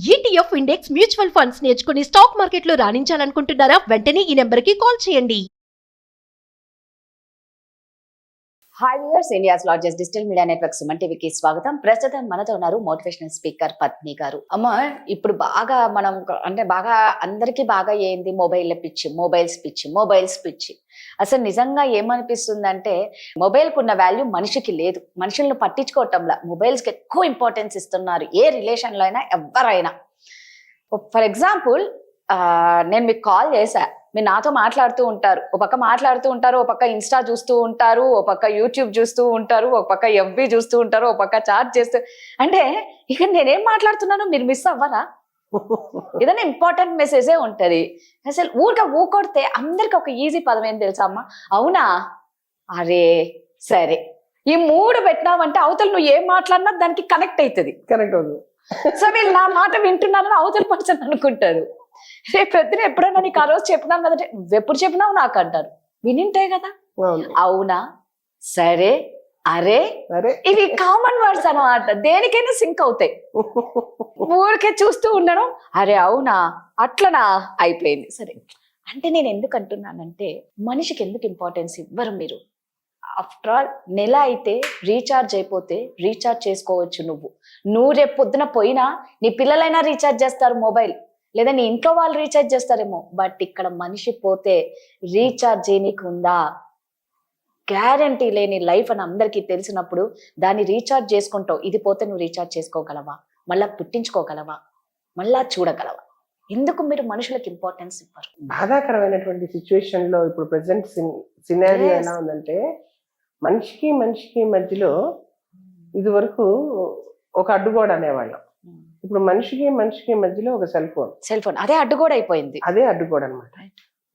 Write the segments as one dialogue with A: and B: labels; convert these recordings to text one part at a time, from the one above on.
A: ETF index mutual funds నేర్చుకుని stock మార్కెట్లో రాణించాలనుకుంటున్నారా? వెంటనే ఈ నెంబర్కి కాల్ చేయండి.
B: Hi viewers, India's largest digital media network Suman టీవీకి స్వాగతం. ప్రస్తుతం మనతో ఉన్నారు మోటివేషనల్ స్పీకర్ పద్మిని గారు. అమ్మ, ఇప్పుడు బాగా మనం బాగా అందరికీ బాగా ఏంది మొబైల్స్ పిచ్చి. అసలు నిజంగా ఏమనిపిస్తుందంటే మొబైల్కి ఉన్న వాల్యూ మనిషికి లేదు. మనుషులను పట్టించుకోవటంలా మొబైల్స్కి ఎక్కువ ఇంపార్టెన్స్ ఇస్తున్నారు. ఏ రిలేషన్లో అయినా ఎవరైనా. ఫర్ ఎగ్జాంపుల్, నేను మీకు కాల్ చేశా, మీరు నాతో మాట్లాడుతూ ఉంటారు, ఒక పక్క మాట్లాడుతూ ఉంటారు, ఒక పక్క ఇన్స్టా చూస్తూ ఉంటారు, ఒక పక్క యూట్యూబ్ చూస్తూ ఉంటారు, ఒక పక్క ఎఫ్బీ చూస్తూ ఉంటారు, ఒక పక్క చాట్ చేస్తూ. అంటే ఇక నేనేం మాట్లాడుతున్నానో మీరు మిస్ అవ్వరా? ఏదైనా ఇంపార్టెంట్ మెసేజే ఉంటది. అసలు ఊకొడితే అందరికి ఒక ఈజీ పదం ఏం తెలుసా అమ్మా? అవునా, అరే, సరే. ఈ మూడు పెట్టినావంటే అవతల నువ్వు ఏం మాట్లాడినా దానికి కనెక్ట్ అవుతుంది. సో వీళ్ళు నా మాట వింటున్నారని అవతల పర్సన్ అనుకుంటారు. రేపు పొద్దున ఎప్పుడైనా నీకు ఆ రోజు చెప్పినాను కదంటే నువ్వెప్పుడు చెప్పినావు నాకు అంటారు. వినింటే కదా. అవునా, సరే, అరే, ఇవి కామన్ వర్డ్స్ అన్నమాట. దేనికైనా సింక్ అవుతాయి. ఊరికే చూస్తూ ఉండడం, అరే అవునా, అట్లనా, అయిపోయింది. సరే అంటే నేను ఎందుకు అంటున్నానంటే, మనిషికి ఎందుకు ఇంపార్టెన్స్ ఇవ్వరు మీరు? ఆఫ్టర్ ఆల్ నెల అయితే రీఛార్జ్ అయిపోతే రీఛార్జ్ చేసుకోవచ్చు. నువ్వు రేపు పొద్దున పోయినా నీ పిల్లలైనా రీఛార్జ్ చేస్తారు మొబైల్, లేదా నీ ఇంట్లో వాళ్ళు రీఛార్జ్ చేస్తారేమో. బట్ ఇక్కడ మనిషి పోతే రీఛార్జ్ చేయనీకు ఉందా? గ్యారంటీ లేని లైఫ్ అని అందరికీ తెలిసినప్పుడు దాన్ని రీఛార్జ్ చేసుకుంటావు. ఇది పోతే నువ్వు రీఛార్జ్ చేసుకోగలవా? మళ్ళా పుట్టించుకోగలవా? మళ్ళా చూడగలవా? ఎందుకు మీరు మనుషులకు ఇంపార్టెన్స్ ఇవ్వరు?
C: బాధాకరమైనటువంటి సిచ్యువేషన్ లో ఇప్పుడు ప్రెసెంట్ సినారియో ఎలా ఉందంటే, మనిషికి మధ్యలో ఇది వరకు ఒక అడ్డుగోడ అనేవాళ్ళం. ఇప్పుడు మనిషికి మధ్యలో ఒక సెల్ ఫోన్
B: అదే అడ్డుగోడ అయిపోయింది.
C: అదే అడ్డుగోడ అనమాట.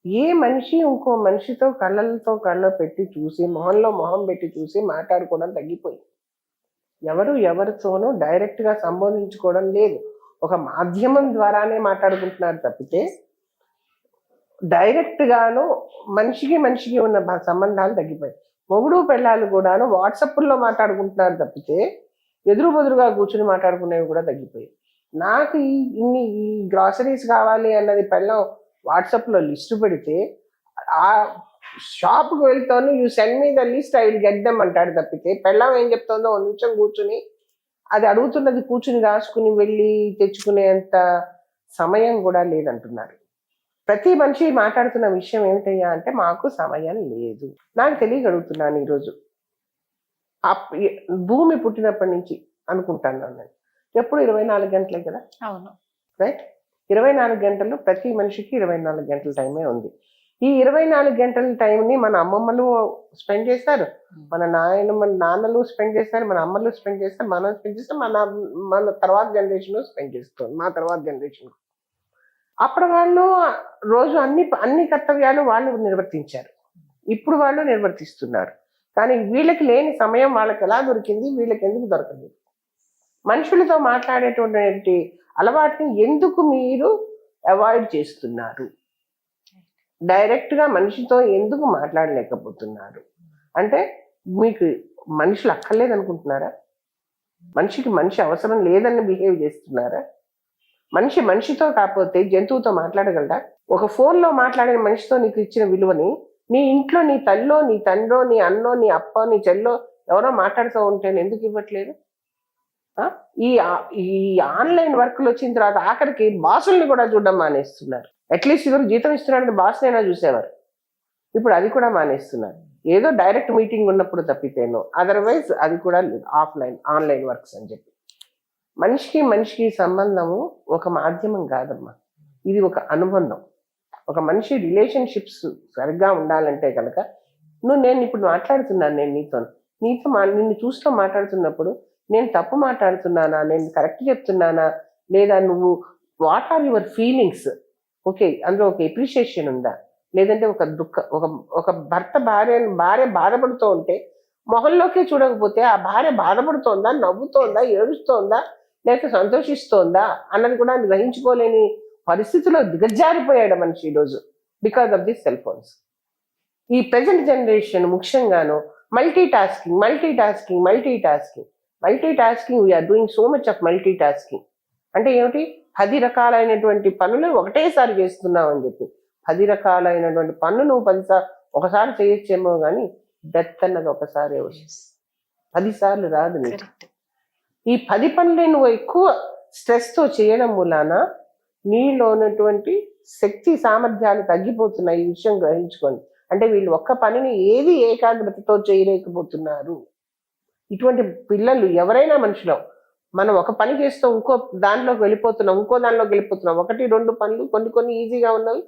C: ఏ మనిషి ఇంకో మనిషితో కళ్ళ పెట్టి చూసి, మొహంలో మొహం పెట్టి చూసి మాట్లాడుకోవడం తగ్గిపోయింది. ఎవరితోనూ డైరెక్ట్ గా సంబోధించుకోవడం లేదు. ఒక మాధ్యమం ద్వారానే మాట్లాడుకుంటున్నారు తప్పితే డైరెక్ట్ గాను మనిషికి ఉన్న సంబంధాలు తగ్గిపోయాయి. మొగుడు పెళ్ళాలు కూడాను వాట్సాప్లో మాట్లాడుకుంటున్నారు తప్పితే ఎదురుబెదురుగా కూర్చుని మాట్లాడుకునేవి కూడా తగ్గిపోయాయి. నాకు ఈ గ్రాసరీస్ కావాలి అన్నది పెళ్ళం వాట్సాప్లో లిస్టు పెడితే ఆ షాప్కి వెళ్తాను, you send me the list, I will get them అంటాడు తప్పితే పెళ్ళం ఏం చెప్తుందో ఒక నిమిషం కూర్చుని అది అడుగుతున్నది కూర్చుని రాసుకుని వెళ్ళి తెచ్చుకునేంత సమయం కూడా లేదంటున్నారు. ప్రతి మనిషి మాట్లాడుతున్న విషయం ఏమిటయ్యా అంటే, మాకు సమయం లేదు. నాకు తెలియగలుగుతున్నాను ఈరోజు భూమి పుట్టినప్పటి నుంచి అనుకుంటాను నేను, ఎప్పుడు 24 గంటలే కదా.
B: అవును,
C: రైట్. 24 గంటలు ప్రతి మనిషికి 24 గంటల టైమే ఉంది. ఈ 24 గంటల టైంని మన అమ్మమ్మలు స్పెండ్ చేస్తారు, మన నాన్నలు స్పెండ్ చేస్తారు, మన అమ్మలు స్పెండ్ చేస్తారు, మనం స్పెండ్ చేస్తాం, మన తర్వాత జనరేషన్ స్పెండ్ చేస్తాం, మా తర్వాత జనరేషన్. అప్పుడు వాళ్ళు రోజు అన్ని కర్తవ్యాలు వాళ్ళు నిర్వర్తించారు, ఇప్పుడు వాళ్ళు నిర్వర్తిస్తున్నారు. కానీ వీళ్ళకి లేని సమయం వాళ్ళకి ఎలా దొరికింది, వీళ్ళకి ఎందుకు దొరకలేదు? మనుషులతో మాట్లాడేటువంటి అలవాటుని ఎందుకు మీరు అవాయిడ్ చేస్తున్నారు? డైరెక్ట్గా మనిషితో ఎందుకు మాట్లాడలేకపోతున్నారు? అంటే మీకు మనుషులు అక్కర్లేదనుకుంటున్నారా? మనిషి అవసరం లేదని బిహేవ్ చేస్తున్నారా? మనిషితో కాకపోతే జంతువుతో మాట్లాడగలరా? ఒక ఫోన్లో మాట్లాడిన మనిషితో నీకు ఇచ్చిన విలువని నీ ఇంట్లో నీ తల్లో, నీ తండ్రో, నీ అన్నో, నీ అప్ప, నీ చెల్లో ఎవరో మాట్లాడుతూ ఉంటే ఎందుకు ఇవ్వట్లేదు? ఈ ఆన్లైన్ వర్క్లు వచ్చిన తర్వాత ఆఖరికి బాసుల్ని కూడా చూడడం మానేస్తున్నారు. అట్లీస్ట్ ఇద్దరు జీతం ఇస్తున్నారని బాస్నైనా చూసేవారు, ఇప్పుడు అది కూడా మానేస్తున్నారు. ఏదో డైరెక్ట్ మీటింగ్ ఉన్నప్పుడు తప్పితేనో, అదర్వైజ్ అది కూడా ఆన్లైన్ వర్క్స్ అని చెప్పి. మనిషికి సంబంధము ఒక మాధ్యమం కాదమ్మా, ఇది ఒక అనుబంధం. ఒక మనిషి రిలేషన్షిప్స్ సరిగ్గా ఉండాలంటే కనుక నేను ఇప్పుడు మాట్లాడుతున్నాను, నిన్ను చూస్తూ మాట్లాడుతున్నప్పుడు నేను తప్పు మాట్లాడుతున్నానా, నేను కరెక్ట్ చెప్తున్నానా, లేదా నువ్వు what are your feelings, okay, అందులో ఒక ఎప్రిషియేషన్ ఉందా, లేదంటే ఒక భర్త భార్య బాధపడుతూ ఉంటే మొహంలోకే చూడకపోతే ఆ భార్య బాధపడుతోందా, నవ్వుతోందా, ఏడుస్తోందా, లేక సంతోషిస్తోందా అన్నది కూడా గ్రహించుకోలేని పరిస్థితిలో దిగజారిపోయాడు మనిషి ఈరోజు, because of this cell phones. ఈ ప్రజెంట్ జనరేషన్ ముఖ్యంగాను multitasking we're doing so much of multitasking. అంటే ఏమిటి? 10 రకాలైనటువంటి పనులు ఒకటేసారి చేస్తున్నావు అని చెప్పి 10 రకాలైనటువంటి పనులు నువ్వు 10 సార్లు ఒకసారి చేయొచ్చేమో కానీ డెత్ అన్నది ఒకసారి 10 సార్లు రాదు నీకు.
B: కరెక్ట్.
C: ఈ 10 పనులే నువ్వు ఎక్కువ స్ట్రెస్ తో చేయడం మూలాన నీలో ఉన్నటువంటి శక్తి సామర్థ్యాలు తగ్గిపోతున్నాయి. ఈ విషయం గ్రహించుకోండి. అంటే వీళ్ళు ఒక్క పనిని ఏది ఏకాగ్రతతో చేయలేకపోతున్నారు. ఇటువంటి పిల్లలు ఎవరైనా మనుషులు, మనం ఒక పని చేస్తూ ఇంకో దానిలోకి వెళ్ళిపోతున్నాం, ఇంకో దానిలోకి వెళ్ళిపోతున్నాం. 1-2 పనులు కొన్ని ఈజీగా ఉన్నవి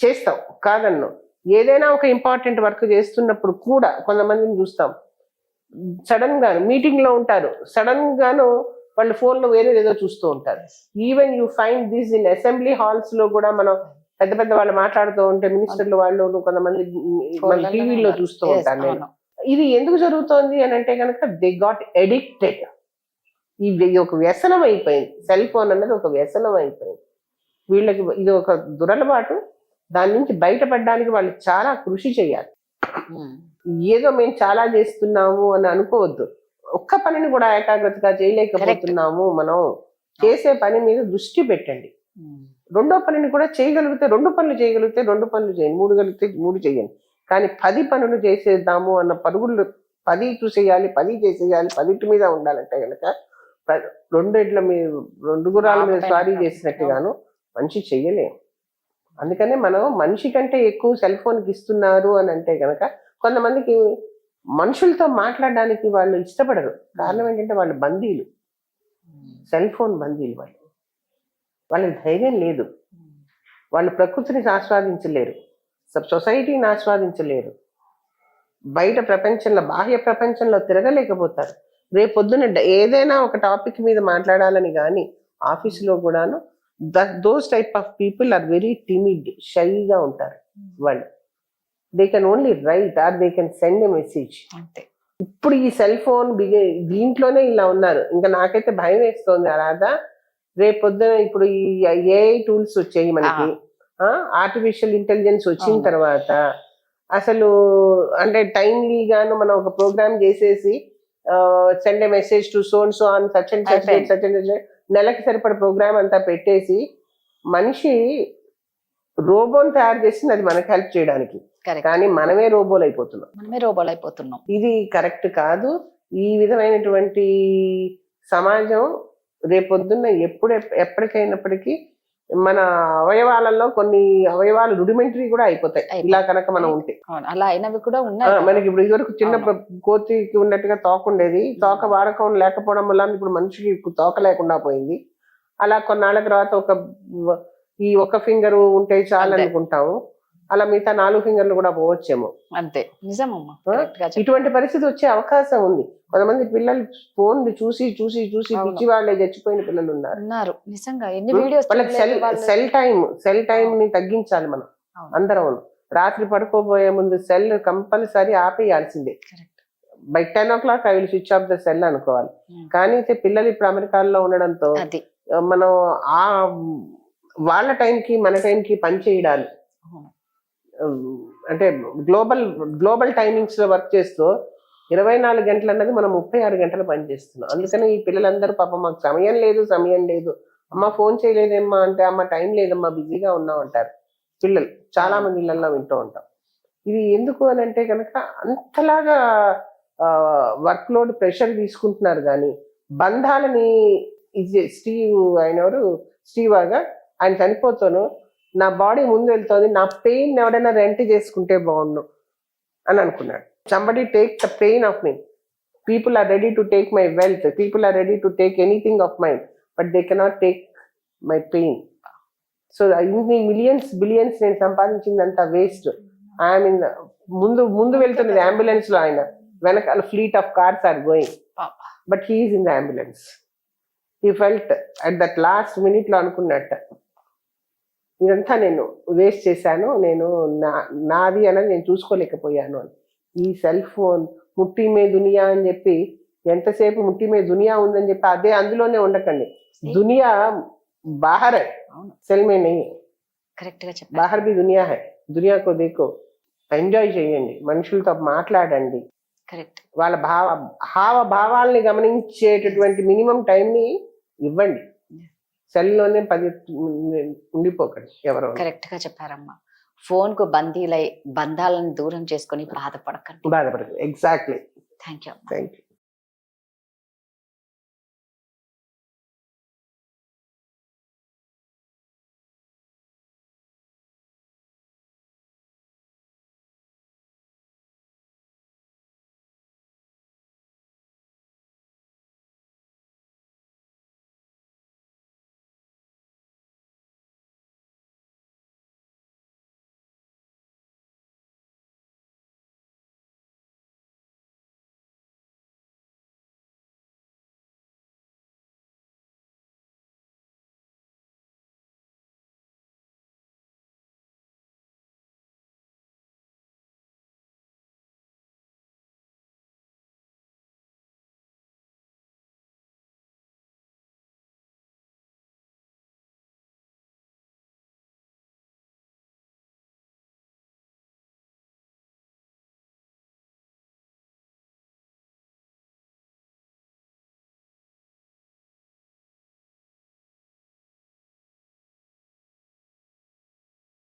C: చేస్తాం కాదన్ను. ఏదైనా ఒక ఇంపార్టెంట్ వర్క్ చేస్తున్నప్పుడు కూడా కొంతమందిని చూస్తాం, సడన్ గా మీటింగ్ లో ఉంటారు, సడన్ గాను వాళ్ళు ఫోన్ లో వేరే ఏదో చూస్తూ ఉంటారు. Even you find this in assembly halls లో కూడా మనం పెద్ద వాళ్ళు మాట్లాడుతూ ఉంటే మినిస్టర్లు వాళ్ళు కొంతమంది టీవీలో చూస్తూ ఉంటాను నేను. ఇది ఎందుకు జరుగుతోంది అని అంటే కనుక దే గాట్ ఎడిక్టెడ్. ఇది ఒక వ్యసనం అయిపోయింది. సెల్ ఫోన్ అన్నది ఒక వ్యసనం అయిపోయింది వీళ్ళకి. ఇది ఒక దురలవాటు. దాని నుంచి బయటపడడానికి వాళ్ళు చాలా కృషి చేయాలి. ఏదో మేము చాలా చేస్తున్నాము అని అనుకోవద్దు. ఒక్క పనిని కూడా ఏకాగ్రతగా చేయలేకపోతున్నాము. మనం చేసే పని మీద దృష్టి పెట్టండి. రెండో పనిని కూడా చేయగలిగితే 2 పనులు చేయగలిగితే 2 పనులు చేయండి, 3 కలిగితే 3 చేయండి. కానీ 10 పనులు చేసేద్దాము అన్న పరుగులు 10 చేయాలి, 10 చేసేయాలి, 10 మీద ఉండాలంటే కనుక 2 గుర్రాల మీద స్వారీ చేసినట్టుగాను మనిషి చెయ్యలేము. అందుకనే మనం మనిషి కంటే ఎక్కువ సెల్ ఫోన్కి ఇస్తున్నారు అని అంటే కనుక కొంతమందికి మనుషులతో మాట్లాడడానికి వాళ్ళు ఇష్టపడరు. కారణం ఏంటంటే వాళ్ళు బందీలు, సెల్ ఫోన్ బందీలు. వాళ్ళకి ధైర్యం లేదు. వాళ్ళు ప్రకృతిని ఆస్వాదించలేరు, సొసైటీని ఆస్వాదించలేరు, బయట ప్రపంచంలో బాహ్య ప్రపంచంలో తిరగలేకపోతారు. రేపొద్దున ఏదైనా ఒక టాపిక్ మీద మాట్లాడాలని కానీ ఆఫీసులో కూడాను those type of people are very timid, షైగా ఉంటారు వాళ్ళు. They can only write or they can send a message. ఇప్పుడు ఈ సెల్ ఫోన్ దీంట్లోనే ఇలా ఉన్నారు. ఇంకా నాకైతే భయం వేస్తోంది. అలాగా రేపొద్దున ఇప్పుడు ఈ ఏఐ టూల్స్ వచ్చాయి మనకి, ఆర్టిఫిషియల్ ఇంటెలిజెన్స్ వచ్చిన తర్వాత అసలు అంటే టైమ్లీగాను మనం ఒక ప్రోగ్రామ్ చేసేసి send a message to so and so on such and such date such and నెలకి సరిపడ ప్రోగ్రామ్ అంతా పెట్టేసి మనిషి రోబోని తయారు చేసింది అది మనకి హెల్ప్ చేయడానికి. కానీ మనమే రోబోలు అయిపోతున్నాం. ఇది కరెక్ట్ కాదు. ఈ విధమైనటువంటి సమాజం రేపొద్దున్న ఎప్పటికైనప్పటికీ మన అవయవాలలో కొన్ని అవయవాలు రుడిమెంటరీ కూడా అయిపోతాయి ఇలా కనుక మనం ఉంటే.
B: అలా అయినవి కూడా ఉన్నాయి
C: మనకి. ఇప్పుడు ఇదివరకు చిన్న కోతికి ఉన్నట్టుగా తోక ఉండేది, తోక వాడకం లేకపోవడం వల్ల ఇప్పుడు మనిషికి తోక లేకుండా పోయింది. అలా కొన్నాళ్ళ తర్వాత ఒక ఫింగర్ ఉంటే చాలు అనుకుంటాము, అలా మిగతా 4 ఫింగర్లు కూడా పోవచ్చేమో.
B: అంతే, నిజమమ్మా.
C: ఇటువంటి పరిస్థితి వచ్చే అవకాశం ఉంది. కొంతమంది పిల్లలు ఫోన్ చూసి పిచ్చి వాళ్ళే చచ్చిపోయిన పిల్లలు ఉన్నారు.
B: నిజంగా ఎన్ని వీడియోస్.
C: వాళ్ళకి సెల్ టైం ని తగ్గించాలి మనం అందరం. రాత్రి పడుకోబోయే ముందు సెల్ కంపల్సరీ ఆపేయాల్సిందే. By 10 o'clock I will switch off the cell అనుకోవాలి. కానీ పిల్లలు ఇప్పుడు అమెరికాలో ఉండడంతో మనం ఆ వాళ్ళ టైంకి మన టైంకి పని చేయడాలి. అంటే గ్లోబల్ టైమింగ్స్ లో వర్క్ చేస్తూ 24 గంటలు అన్నది మనం 36 గంటలు పని చేస్తున్నాం. అందుకని ఈ పిల్లలందరూ పాపం మాకు సమయం లేదు, అమ్మ ఫోన్ చేయలేదేమ్మా అంటే అమ్మ టైం లేదమ్మా బిజీగా ఉన్నాం అంటారు పిల్లలు. చాలా మంది ఇళ్లలో వింటూ ఉంటాం. ఇది ఎందుకు అని అంటే కనుక అంతలాగా వర్క్ లోడ్ ప్రెషర్ తీసుకుంటున్నారు. కానీ బంధాలని స్టీవాగా ఆయన చనిపోతాను, నా బాడీ ముందు వెళ్తుంది, నా పెయిన్ ఎవడైనా రెంట్ చేసుకుంటే బాగుండు అని అనుకున్నాడు. Somebody take the pain of me. People are ready to take my wealth, people are ready to take anything of mind, but they cannot take my pain. So ఇన్ని billions నేను సంపాదించిందంతా waste. I'm in ముందు వెళ్తున్నది ambulance లో, ఆయన వెనకాల fleet of cars are going, but he's in the ambulance. He felt at that last minute లో అనుకున్నట్ట, ఇదంతా నేను వేస్ట్ చేశాను, నేను నాది అనేది నేను చూసుకోలేకపోయాను అని. ఈ సెల్ ఫోన్ ముట్టి మే దునియా అని చెప్పి ఎంతసేపు ముట్టి మే దునియా ఉందని చెప్పి అందులోనే ఉండకండి. దునియా బాహర్ హై, సెల్ మే నహీ.
B: కరెక్ట్ గా చెప్పారు.
C: బాహర్ భీ దునియా హై, దునియాకో దేఖో, ఎంజాయ్ చేయండి, మనుషులతో మాట్లాడండి, వాళ్ళ హావభావాల్ని గమనించేటటువంటి మినిమం టైంని ఇవ్వండి. సెల్లోనే 10 ఉండిపోకండి ఎవరో.
B: కరెక్ట్ గా చెప్పారమ్మా. ఫోన్ కు బందీలై బంధాలను దూరం చేసుకొని బాధపడకండి.
C: బాధపడదు. Exactly.
B: Thank you.
C: Thank you.